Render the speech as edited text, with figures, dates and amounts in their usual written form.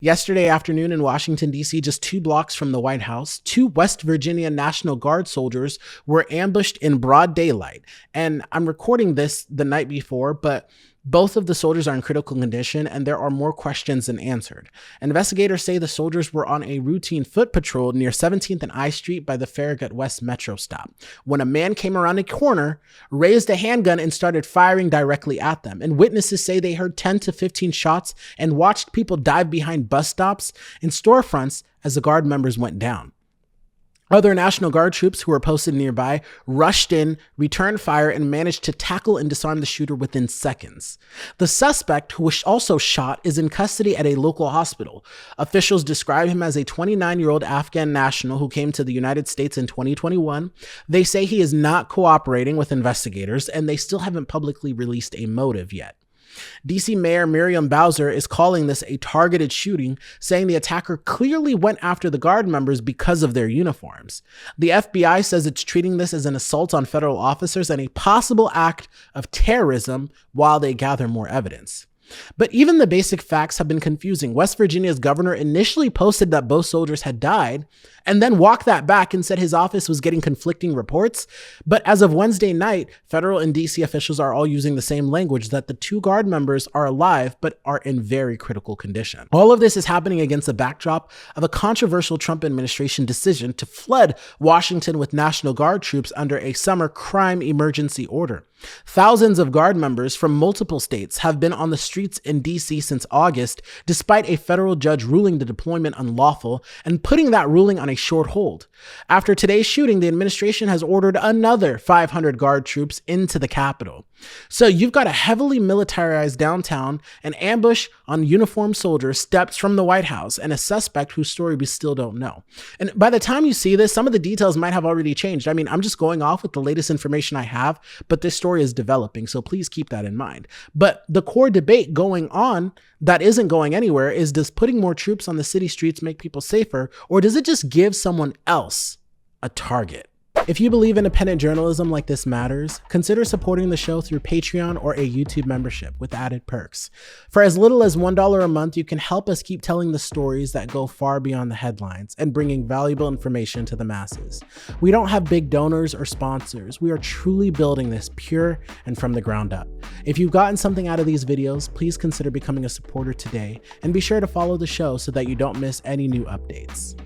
Yesterday afternoon in Washington, D.C., just 2 blocks from the White House, 2 West Virginia National Guard soldiers were ambushed in broad daylight. And I'm recording this the night before, but both of the soldiers are in critical condition and there are more questions than answered. Investigators say the soldiers were on a routine foot patrol near 17th and I Street by the Farragut West Metro stop when a man came around a corner, raised a handgun, and started firing directly at them. And witnesses say they heard 10 to 15 shots and watched people dive behind bus stops and storefronts as the Guard members went down. Other National Guard troops who were posted nearby rushed in, returned fire, and managed to tackle and disarm the shooter within seconds. The suspect, who was also shot, is in custody at a local hospital. Officials describe him as a 29-year-old Afghan national who came to the United States in 2021. They say he is not cooperating with investigators, and they still haven't publicly released a motive yet. DC Mayor Miriam Bowser is calling this a targeted shooting, saying the attacker clearly went after the Guard members because of their uniforms. The FBI says it's treating this as an assault on federal officers and a possible act of terrorism while they gather more evidence. But even the basic facts have been confusing. West Virginia's governor initially posted that both soldiers had died and then walked that back and said his office was getting conflicting reports. But as of Wednesday night, federal and DC officials are all using the same language, that the 2 Guard members are alive but are in very critical condition. All of this is happening against the backdrop of a controversial Trump administration decision to flood Washington with National Guard troops under a summer crime emergency order. Thousands of Guard members from multiple states have been on the streets in DC since August, despite a federal judge ruling the deployment unlawful and putting that ruling on a short hold. After today's shooting, the administration has ordered another 500 Guard troops into the Capitol. So you've got a heavily militarized downtown, an ambush on uniformed soldiers, steps from the White House, and a suspect whose story we still don't know. And by the time you see this, some of the details might have already changed. I mean, I'm just going off with the latest information I have, but this story is developing, so please keep that in mind. But the core debate going on that isn't going anywhere is, does putting more troops on the city streets make people safer, or does it just give someone else a target? If you believe independent journalism like this matters, consider supporting the show through Patreon or a YouTube membership with added perks. For as little as $1 a month, you can help us keep telling the stories that go far beyond the headlines and bringing valuable information to the masses. We don't have big donors or sponsors. We are truly building this pure and from the ground up. If you've gotten something out of these videos, please consider becoming a supporter today and be sure to follow the show so that you don't miss any new updates.